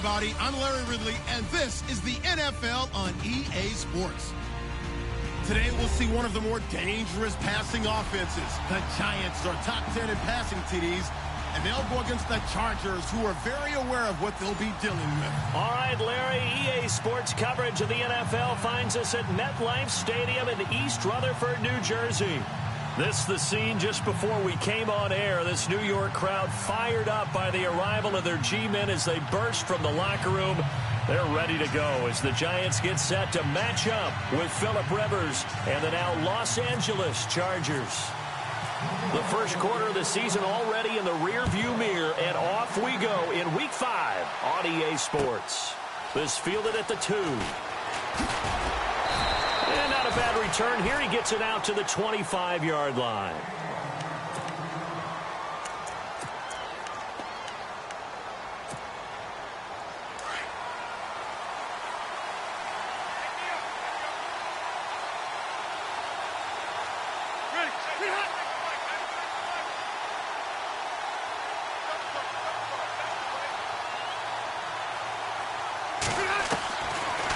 everybody. I'm Larry Ridley, and this is the NFL on EA Sports. Today, we'll see one of the more dangerous passing offenses. The Giants are top 10 in passing TDs, and they'll go against the Chargers, who are very aware of what they'll be dealing with. All right, Larry, EA Sports coverage of the NFL finds us at MetLife Stadium in East Rutherford, New Jersey. This the scene just before we came on air. This New York crowd fired up by the arrival of their G-men as they burst from the locker room. They're ready to go as the Giants get set to match up with Phillip Rivers and the now Los Angeles Chargers. The first quarter of the season already in the rear-view mirror, and off we go in Week 5 on EA Sports. This fielded at the 2. And not a bad return here. He gets it out to the 25-yard line.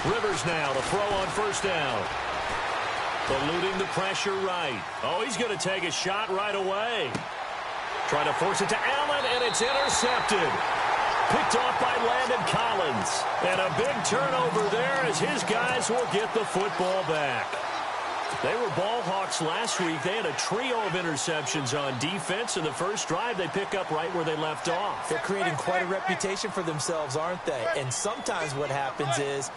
Rivers now to throw on first down. Eluding the pressure right. Oh, he's going to take a shot right away. Trying to force it to Allen, and it's intercepted. Picked off by Landon Collins. And a big turnover there as his guys will get the football back. They were ball hawks last week. They had a trio of interceptions on defense. In the first drive, they pick up right where they left off. They're creating quite a reputation for themselves, aren't they? And sometimes what happens is,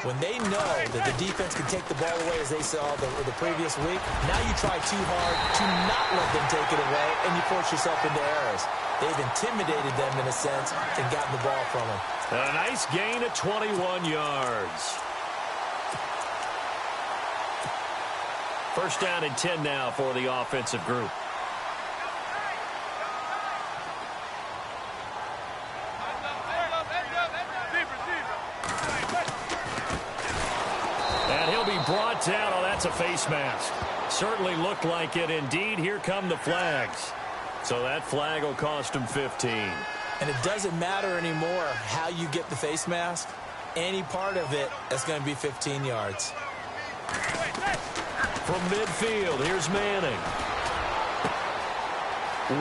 when they know that the defense can take the ball away, as they saw the previous week, now you try too hard to not let them take it away, and you force yourself into errors. They've intimidated them, in a sense, and gotten the ball from them. And a nice gain of 21 yards. First down and 10 now for the offensive group. Brought down. Oh, that's a face mask. Certainly looked like it. Indeed, here come the flags. So that flag will cost him 15. And it doesn't matter anymore how you get the face mask. Any part of it is going to be 15 yards. From midfield, here's Manning.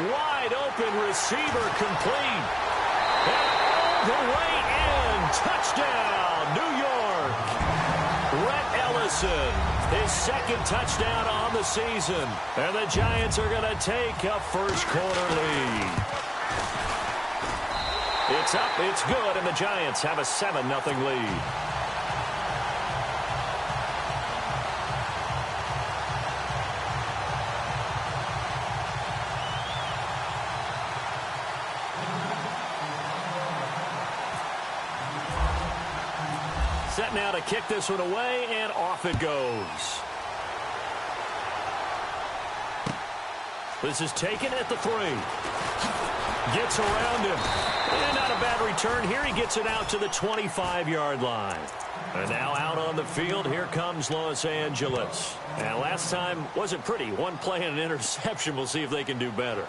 Wide open receiver complete. And all the way in. Touchdown, New York. Rhett Ellison, his second touchdown on the season. And the Giants are going to take a first quarter lead. It's up, it's good, and the Giants have a 7-0 lead. Set now to kick this one away, and off it goes. This is taken at the 3. Gets around him. And not a bad return here. He gets it out to the 25-yard line. And now out on the field, here comes Los Angeles. And last time wasn't pretty. One play and an interception. We'll see if they can do better.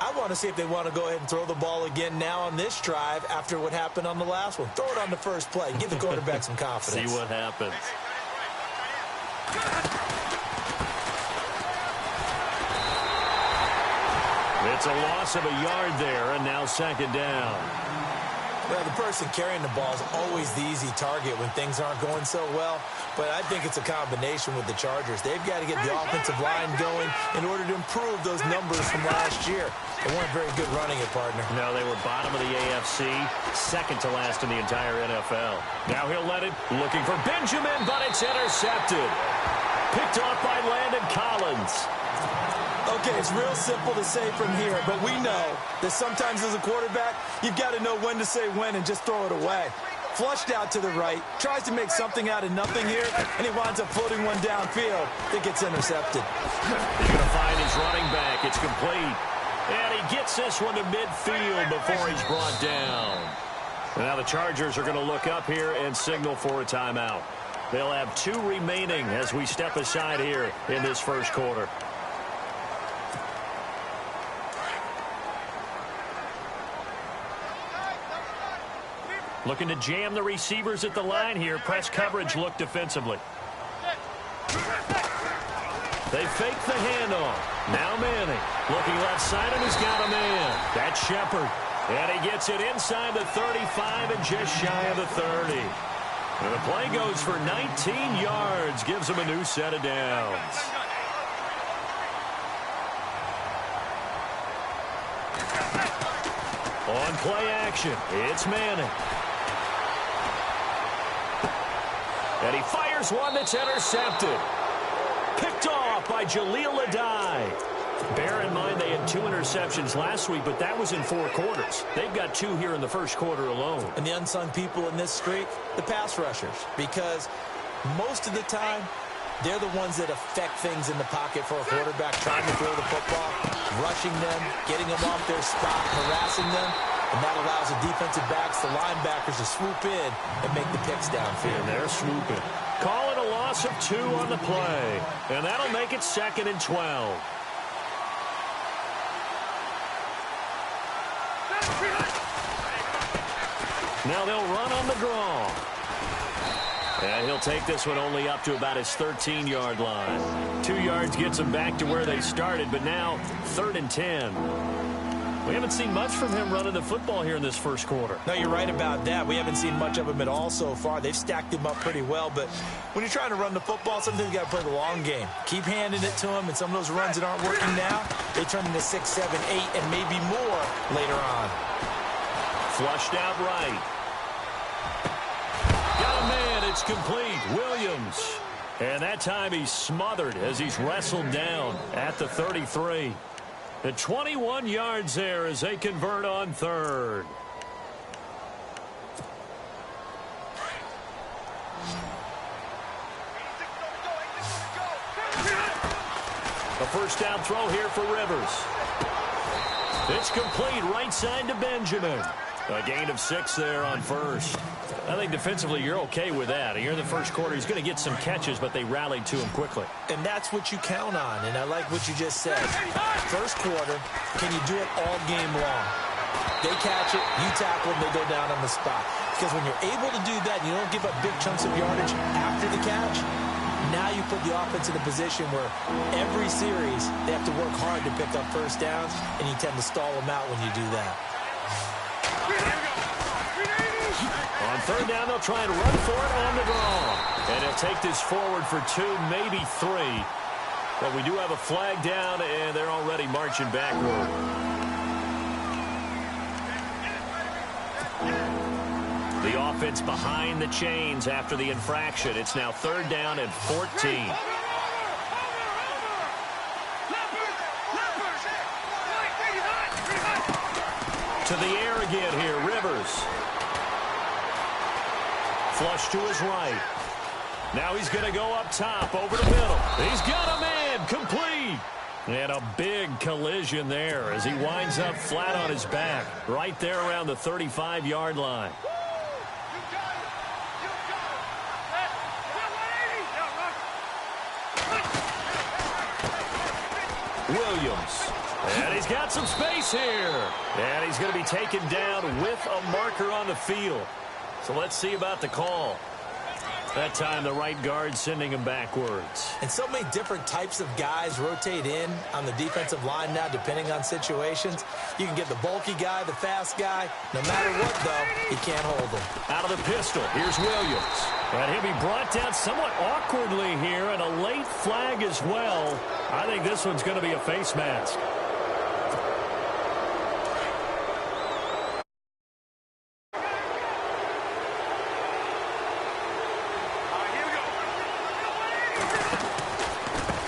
I want to see if they want to go ahead and throw the ball again now on this drive after what happened on the last one. Throw it on the first play. Give the quarterback some confidence. See what happens. It's a loss of a yard there, and now second down. Well, the person carrying the ball is always the easy target when things aren't going so well. But I think it's a combination with the Chargers. They've got to get the offensive line going in order to improve those numbers from last year. They weren't very good running it, partner. No, they were bottom of the AFC, second to last in the entire NFL. Now he'll let it, looking for Benjamin, but it's intercepted. Picked off by Landon Collins. Okay, it's real simple to say from here, but we know that sometimes as a quarterback, you've got to know when to say when and just throw it away. Flushed out to the right, tries to make something out of nothing here, and he winds up floating one downfield that gets intercepted. He's going to find his running back. It's complete. And he gets this one to midfield before he's brought down. And now the Chargers are going to look up here and signal for a timeout. They'll have 2 remaining as we step aside here in this first quarter. Looking to jam the receivers at the line here. Press coverage look defensively. They fake the handoff. Now Manning. Looking left side, and he's got a man. That's Shepard. And he gets it inside the 35 and just shy of the 30. And the play goes for 19 yards. Gives him a new set of downs. On play action, it's Manning. And he fires one that's intercepted. Picked off by Jaleel Adai. Bear in mind they had 2 interceptions last week, but that was in 4 quarters. They've got 2 here in the first quarter alone. And the unsung people in this streak, the pass rushers. Because most of the time, they're the ones that affect things in the pocket for a quarterback, trying to throw the football, rushing them, getting them off their spot, harassing them. And that allows the defensive backs, the linebackers, to swoop in and make the picks downfield. And they're swooping. Call it a loss of 2 on the play. And that'll make it 2nd and 12. Now they'll run on the draw. And he'll take this one only up to about his 13-yard line. 2 yards gets them back to where they started, but now 3rd and 10. We haven't seen much from him running the football here in this first quarter. No, you're right about that. We haven't seen much of him at all so far. They've stacked him up pretty well, but when you're trying to run the football, sometimes you got to play the long game. Keep handing it to him, and some of those runs that aren't working now, they turn into 6, 7, 8, and maybe more later on. Flushed out right. Got a man. It's complete. Williams. And that time he's smothered as he's wrestled down at the 33. The 21 yards there as they convert on 3rd. A first down throw here for Rivers. It's complete right side to Benjamin. A gain of 6 there on first. I think defensively you're okay with that. Here in the first quarter, he's going to get some catches, but they rallied to him quickly. And that's what you count on, and I like what you just said. First quarter, can you do it all game long? They catch it, you tackle them, they go down on the spot. Because when you're able to do that, and you don't give up big chunks of yardage after the catch, now you put the offense in a position where every series they have to work hard to pick up first downs, and you tend to stall them out when you do that. On 3rd down, they'll try and run for it on the draw. And he'll take this forward for 2, maybe 3. But we do have a flag down, and they're already marching backward. The offense behind the chains after the infraction. It's now 3rd down and 14. To the air again here, Rivers. Flush to his right. Now he's going to go up top, over the middle. He's got a man, complete. And a big collision there as he winds up flat on his back, right there around the 35-yard line. Williams. And he's got some space here. And he's going to be taken down with a marker on the field. So let's see about the call. That time the right guard sending him backwards. And so many different types of guys rotate in on the defensive line now depending on situations. You can get the bulky guy, the fast guy. No matter what, though, he can't hold them. Out of the pistol, here's Williams. And he'll be brought down somewhat awkwardly here, and a late flag as well. I think this one's going to be a face mask.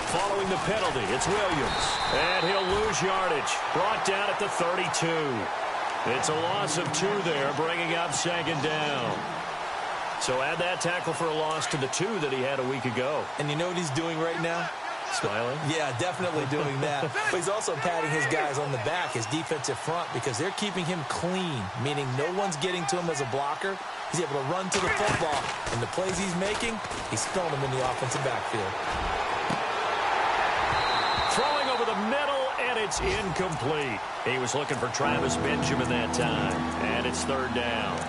Following the penalty, it's Williams. And he'll lose yardage. Brought down at the 32. It's a loss of 2 there, bringing up 2nd down. So add that tackle for a loss to the 2 that he had a week ago. And you know what he's doing right now? Smiling? Yeah, definitely doing that. But he's also patting his guys on the back, his defensive front, because they're keeping him clean, meaning no one's getting to him as a blocker. He's able to run to the football. And the plays he's making, he's throwing them in the offensive backfield. Throwing over the middle, and it's incomplete. He was looking for Travis Benjamin that time, and it's 3rd down.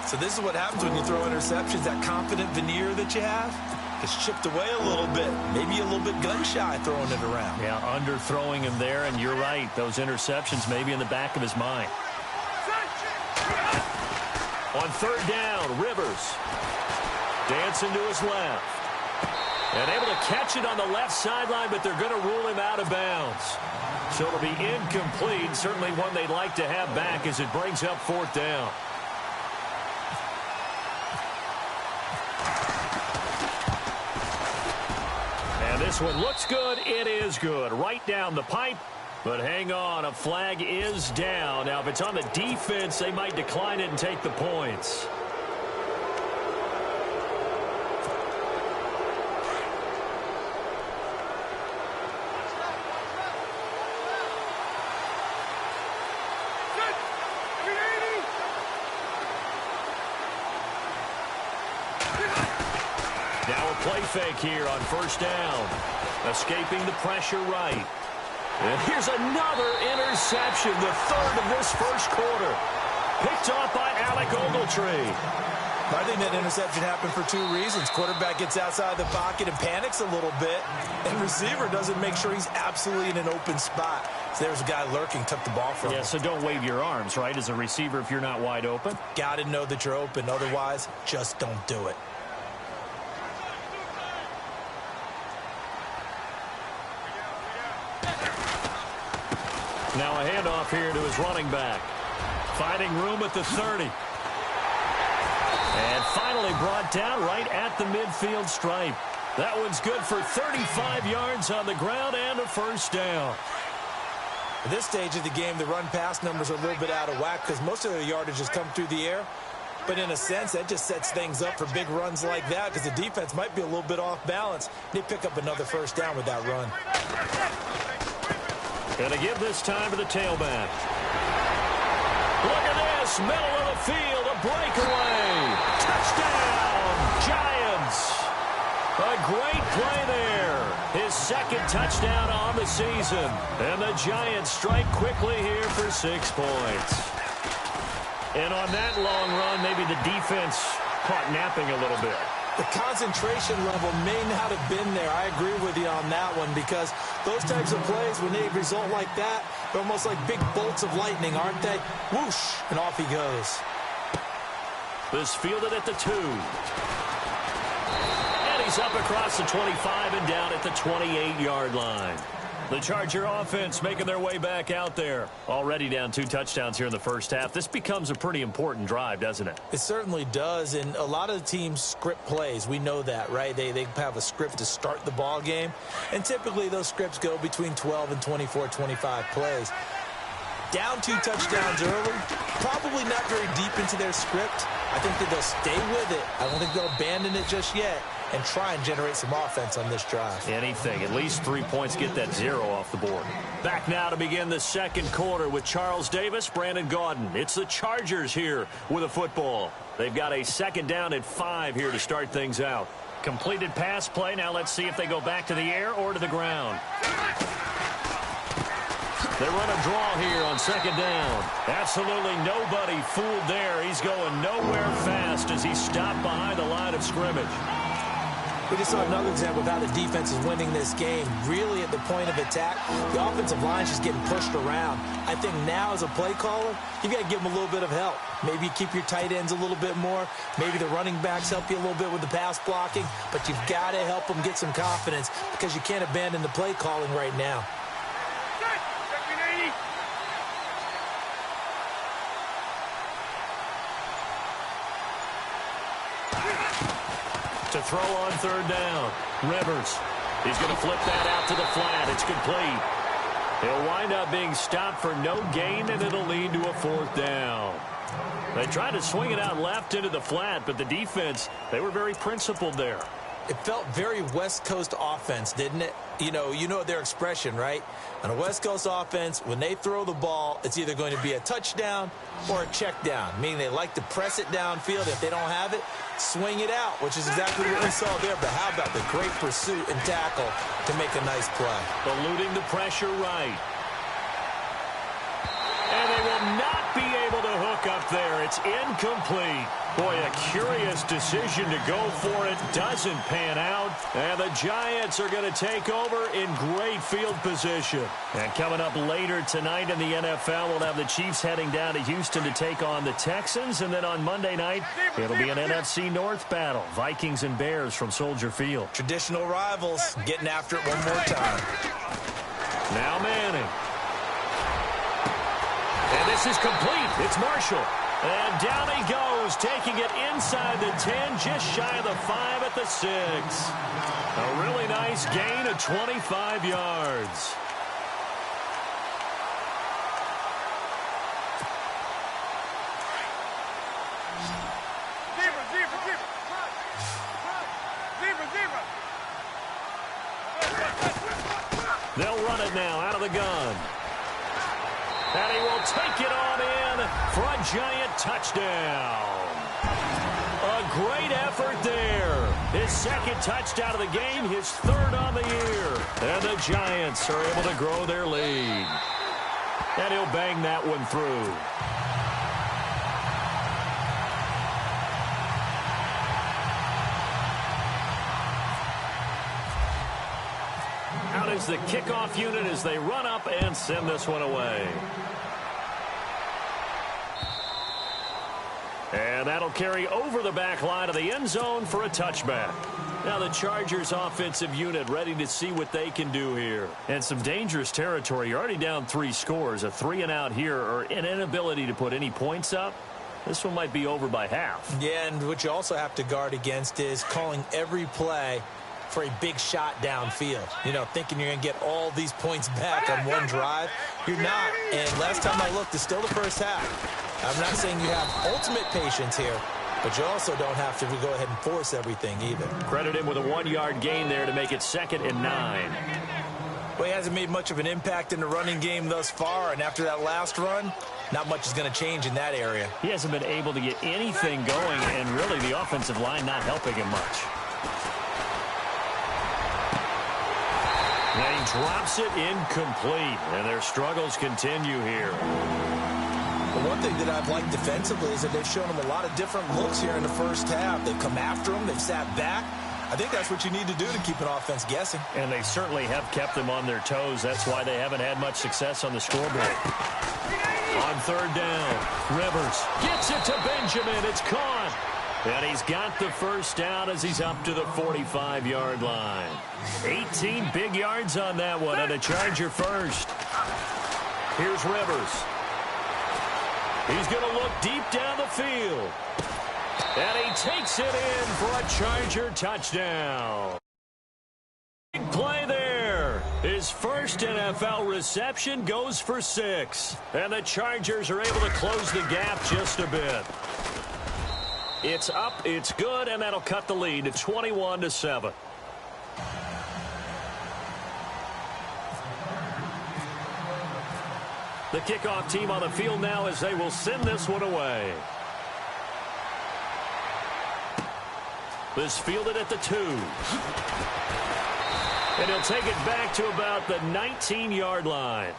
So this is what happens when you throw interceptions. That confident veneer that you have gets chipped away a little bit. Maybe a little bit gun-shy throwing it around. Yeah, underthrowing him there, and you're right. Those interceptions may be in the back of his mind. On third down, Rivers. Dancing to his left. And able to catch it on the left sideline, but they're going to rule him out of bounds. So it'll be incomplete. Certainly one they'd like to have back as it brings up fourth down. And this one looks good. It is good. Right down the pipe. But hang on, a flag is down. Now, if it's on the defense, they might decline it and take the points. Now a play fake here on first down. Escaping the pressure right. And here's another interception, the third of this first quarter. Picked off by Alec Ogletree. I think that interception happened for two reasons. Quarterback gets outside the pocket and panics a little bit, and receiver doesn't make sure he's absolutely in an open spot. So there's a guy lurking, took the ball from him. Yeah, so don't wave your arms, right, as a receiver if you're not wide open. Got to know that you're open. Otherwise, just don't do it. Now a handoff here to his running back. Finding room at the 30. And finally brought down right at the midfield stripe. That one's good for 35 yards on the ground and a first down. At this stage of the game, the run-pass numbers are a little bit out of whack because most of their yardage has come through the air. But in a sense, that just sets things up for big runs like that because the defense might be a little bit off balance. They pick up another first down with that run. Gonna give this time to the tailback. Look at this, middle of the field, a breakaway. Touchdown, Giants. A great play there. His second touchdown on the season. And the Giants strike quickly here for 6 points. And on that long run, maybe the defense caught napping a little bit. The concentration level may not have been there. I agree with you on that one because those types of plays, when they result like that, they're almost like big bolts of lightning, aren't they? Whoosh, and off he goes. This fielded at the 2. And he's up across the 25 and down at the 28-yard line. The Charger offense making their way back out there. Already down 2 touchdowns here in the first half. This becomes a pretty important drive, doesn't it? It certainly does, and a lot of the teams script plays. We know that, right? They have a script to start the ball game, and typically those scripts go between 12 and 24, 25 plays. Down 2 touchdowns early, probably not very deep into their script. I think that they'll stay with it. I don't think they'll abandon it just yet and try and generate some offense on this drive. Anything. At least 3 points, get that 0 off the board. Back now to begin the second quarter with Charles Davis, Brandon Gaudin. It's the Chargers here with a football. They've got a second down at 5 here to start things out. Completed pass play. Now let's see if they go back to the air or to the ground. They run a draw here on second down. Absolutely nobody fooled there. He's going nowhere fast as he's stopped behind the line of scrimmage. We just saw another example of how the defense is winning this game. Really at the point of attack, the offensive line is just getting pushed around. I think now as a play caller, you got to give them a little bit of help. Maybe you keep your tight ends a little bit more. Maybe the running backs help you a little bit with the pass blocking. But you've got to help them get some confidence because you can't abandon the play calling right now. To throw on third down, Rivers. He's going to flip that out to the flat. It's complete. He'll wind up being stopped for no gain, and it'll lead to a fourth down. They tried to swing it out left into the flat, but the defense, they were very principled there. It felt very West Coast offense, didn't it? You know their expression, right? On a West Coast offense, when they throw the ball, it's either going to be a touchdown or a check down, meaning they like to press it downfield. If they don't have it, swing it out, which is exactly what we saw there. But how about the great pursuit and tackle to make a nice play? Eluding the pressure right. And they will not be able to hook up there. It's It's incomplete. Boy, a curious decision to go for it. Doesn't pan out. And the Giants are going to take over in great field position. And coming up later tonight in the NFL, we'll have the Chiefs heading down to Houston to take on the Texans. And then on Monday night, it'll be an NFC North battle. Vikings and Bears from Soldier Field. Traditional rivals getting after it one more time. Now Manning. And this is complete. It's Marshall. And down he goes, taking it inside the 10, just shy of the 5 at the 6. A really nice gain of 25 yards. They'll run it now out of the gun. And he will take it on in for a Giant touchdown. A great effort there. His second touchdown of the game, his third on the year. And the Giants are able to grow their lead. And he'll bang that one through. Out is the kickoff unit as they run up and send this one away. And that'll carry over the back line of the end zone for a touchback. Now the Chargers offensive unit ready to see what they can do here. And some dangerous territory. You're already down 3 scores. A 3-and-out here or an inability to put any points up. This one might be over by half. Yeah, and what you also have to guard against is calling every play for a big shot downfield. You know, thinking you're going to get all these points back on one drive. You're not. And last time I looked, it's still the first half. I'm not saying you have ultimate patience here, but you also don't have to go ahead and force everything either. Credit him with a 1-yard gain there to make it 2nd and 9. Well, he hasn't made much of an impact in the running game thus far, and after that last run, not much is going to change in that area. He hasn't been able to get anything going, and really the offensive line not helping him much. And he drops it incomplete, and their struggles continue here. The one thing that I've liked defensively is that they've shown him a lot of different looks here in the first half. They've come after him. They've sat back. I think that's what you need to do to keep an offense guessing. And they certainly have kept them on their toes. That's why they haven't had much success on the scoreboard. On 3rd down, Rivers gets it to Benjamin. It's caught. And he's got the first down as he's up to the 45-yard line. 18 big yards on that one, and a Charger first. Here's Rivers. He's going to look deep down the field. And he takes it in for a Charger touchdown. Big play there. His first NFL reception goes for 6. And the Chargers are able to close the gap just a bit. It's up, it's good, and that'll cut the lead to 21-7. The kickoff team on the field now as they will send this one away. This fielded at the 2. And he'll take it back to about the 19-yard line.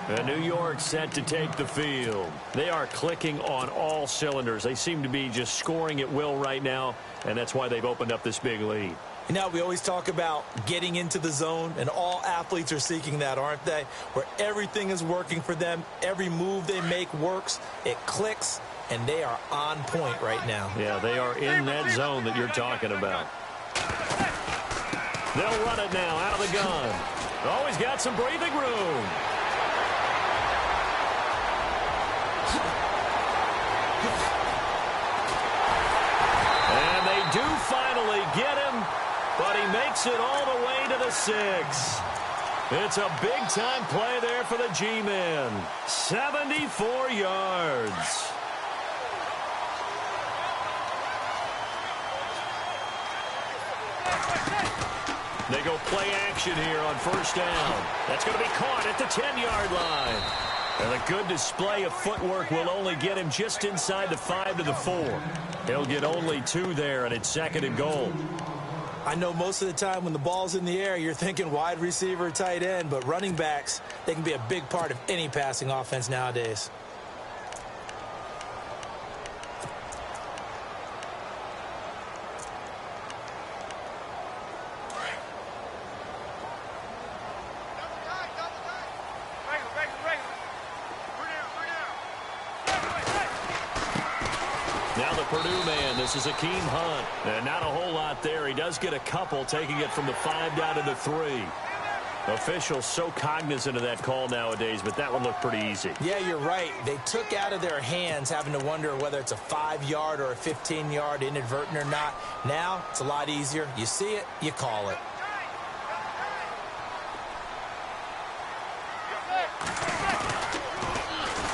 And New York set to take the field. They are clicking on all cylinders. They seem to be just scoring at will right now, and that's why they've opened up this big lead. You know, we always talk about getting into the zone, and all athletes are seeking that, aren't they? Where everything is working for them. Every move they make works. It clicks, and they are on point right now. Yeah, they are in that zone that you're talking about. They'll run it now out of the gun. Always got some breathing room. And they do finally get him, but he makes it all the way to the 6. It's a big-time play there for the G-men. 74 yards. They go play action here on 1st down. That's going to be caught at the 10-yard line. And a good display of footwork will only get him just inside the 5 to the 4. He'll get only 2 there, and it's 2nd and goal. I know most of the time when the ball's in the air, you're thinking wide receiver, tight end, but running backs, they can be a big part of any passing offense nowadays. Now the Purdue man, this is Akeem Hunt. And not a whole lot there. He does get a couple, taking it from the 5 down to the 3. Officials so cognizant of that call nowadays, but that one looked pretty easy. Yeah, you're right. They took out of their hands having to wonder whether it's a 5-yard or a 15-yard inadvertent or not. Now it's a lot easier. You see it, you call it.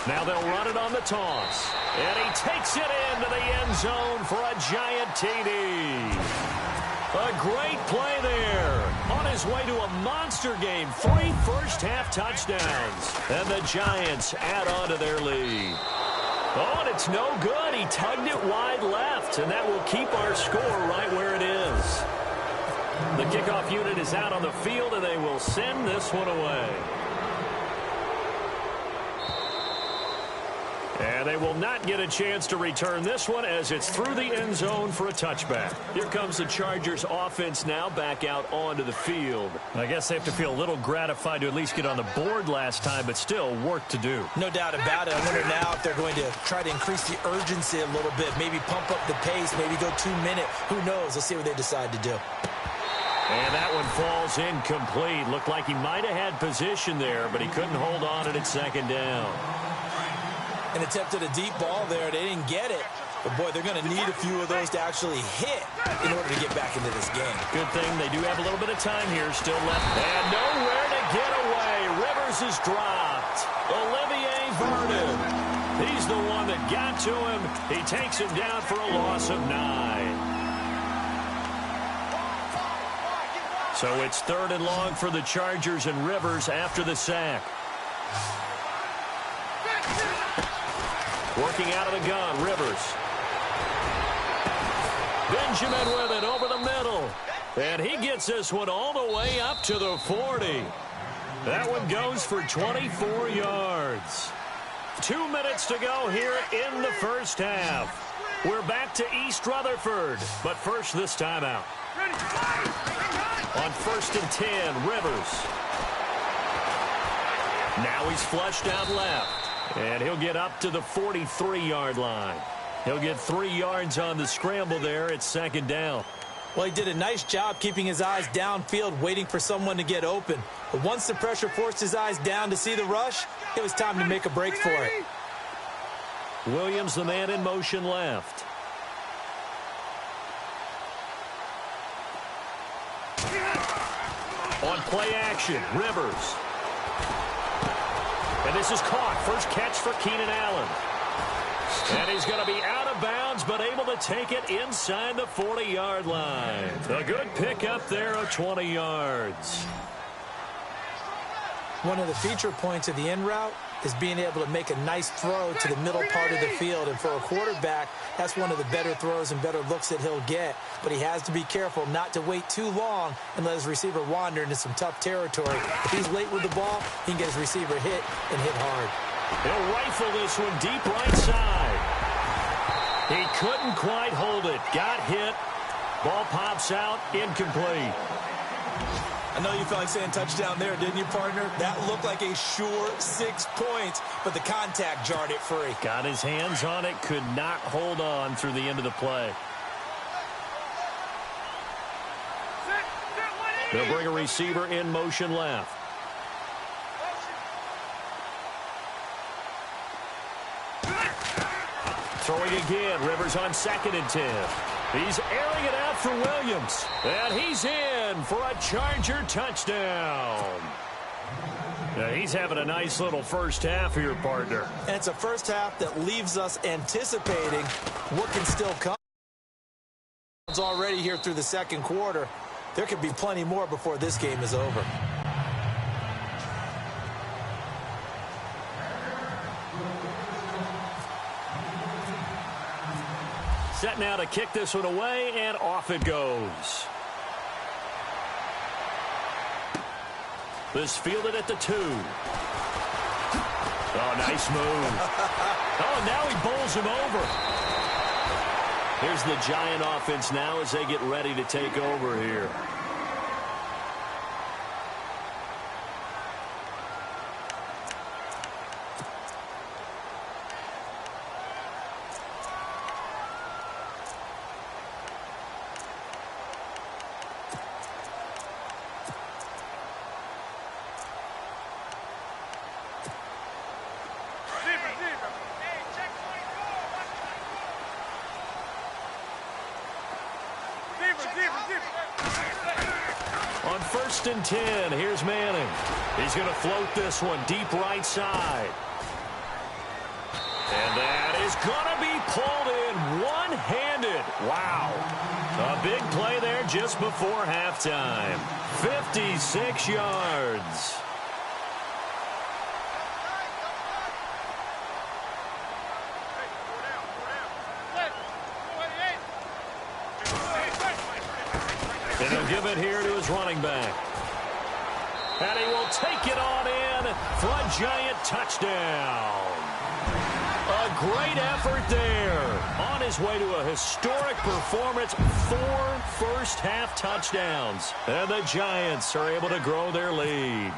Now they'll run it on the toss. And he takes it into the end zone for a giant TD. A great play there. On his way to a monster game. 3 first-half touchdowns. And the Giants add on to their lead. Oh, and it's no good. He tugged it wide left. And that will keep our score right where it is. The kickoff unit is out on the field, and they will send this one away. And they will not get a chance to return this one as it's through the end zone for a touchback. Here comes the Chargers offense now back out onto the field. I guess they have to feel a little gratified to at least get on the board last time, but still work to do. No doubt about it. I wonder now if they're going to try to increase the urgency a little bit, maybe pump up the pace, maybe go 2-minute. Who knows? Let's see what they decide to do. And that one falls incomplete. Looked like he might have had position there, but he couldn't hold on at second down. And attempted a deep ball there. They didn't get it. But, boy, they're going to need a few of those to actually hit in order to get back into this game. Good thing they do have a little bit of time here still left. And nowhere to get away. Rivers is dropped. Olivier Vernon. He's the one that got to him. He takes him down for a loss of 9. So it's 3rd and long for the Chargers and Rivers after the sack. Working out of the gun, Rivers. Benjamin with it over the middle. And he gets this one all the way up to the 40. That one goes for 24 yards. 2 minutes to go here in the first half. We're back to East Rutherford, but first this time out. On 1st and 10, Rivers. Now he's flushed out left. And he'll get up to the 43-yard line. He'll get 3 yards on the scramble there at 2nd down. Well, he did a nice job keeping his eyes downfield, waiting for someone to get open. But once the pressure forced his eyes down to see the rush, it was time to make a break for it. Williams, the man in motion left. On play action, Rivers. And this is caught. First catch for Keenan Allen. And he's going to be out of bounds, but able to take it inside the 40-yard line. A good pickup there of 20 yards. One of the feature points of the in route is being able to make a nice throw to the middle part of the field. And for a quarterback, that's one of the better throws and better looks that he'll get. But he has to be careful not to wait too long and let his receiver wander into some tough territory. If he's late with the ball, he can get his receiver hit and hit hard. He'll rifle this one deep right side. He couldn't quite hold it. Got hit. Ball pops out. Incomplete. I know you felt like saying touchdown there, didn't you, partner? That looked like a sure 6 points, but the contact jarred it free. Got his hands on it, could not hold on through the end of the play. They'll bring a receiver in motion left. Throwing again, Rivers on 2nd and 10. He's airing it out for Williams. And he's in for a Charger touchdown. Now he's having a nice little first half here, partner. And it's a first half that leaves us anticipating what can still come. Already here through the 2nd quarter. There could be plenty more before this game is over. Set now to kick this one away, and off it goes. This fielded at the 2. Oh, nice move. Oh, now he bowls him over. Here's the Giant offense now as they get ready to take over here. On 1st and 10, here's Manning. He's going to float this one deep right side. And that is going to be pulled in one-handed. Wow. A big play there just before halftime. 56 yards. And he'll give it here to his running back. And he will take it on in for a giant touchdown. A great effort there. On his way to a historic performance, 4 first-half touchdowns. And the Giants are able to grow their lead.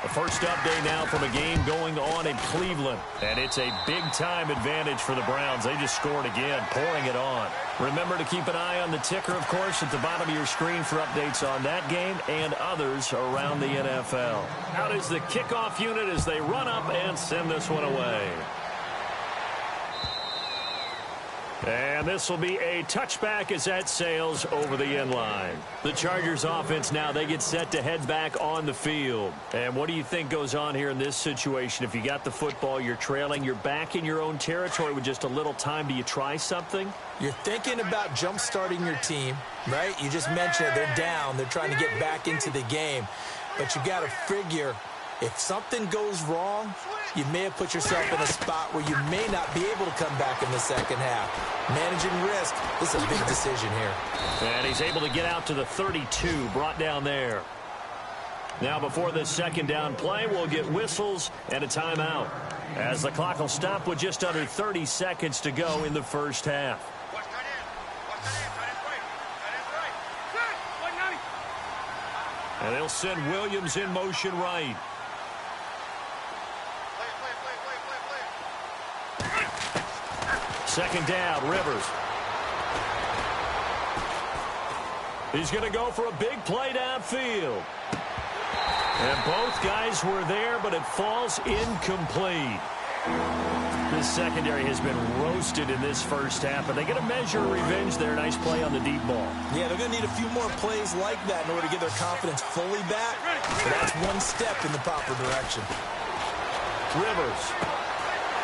The first update now from a game going on in Cleveland. And it's a big-time advantage for the Browns. They just scored again, pouring it on. Remember to keep an eye on the ticker, of course, at the bottom of your screen for updates on that game and others around the NFL. Out is the kickoff unit as they run up and send this one away. And this will be a touchback as that sails over the end line. The Chargers offense now, they get set to head back on the field. And what do you think goes on here in this situation? If you got the football, you're trailing, you're back in your own territory with just a little time. Do you try something? You're thinking about jump-starting your team, right? You just mentioned it. They're down. They're trying to get back into the game. But you got to figure if something goes wrong, you may have put yourself in a spot where you may not be able to come back in the second half. Managing risk, this is a big decision here. And he's able to get out to the 32, brought down there. Now before this second down play, we'll get whistles and a timeout, as the clock will stop with just under 30 seconds to go in the first half. And they'll send Williams in motion right. Second down, Rivers. He's going to go for a big play downfield. And both guys were there, but it falls incomplete. This secondary has been roasted in this first half, but they get a measure of revenge there. Nice play on the deep ball. Yeah, they're going to need a few more plays like that in order to get their confidence fully back. But that's one step in the proper direction. Rivers.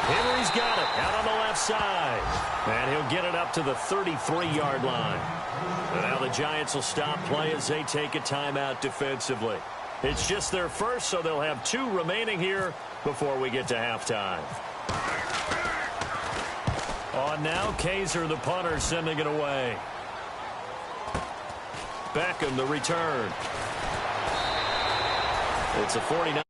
Henry's got it out on the left side. And he'll get it up to the 33-yard line. And now the Giants will stop play as they take a timeout defensively. It's just their first, so they'll have 2 remaining here before we get to halftime. On now, Kaiser, the punter, sending it away. Beckham, the return. It's a 49.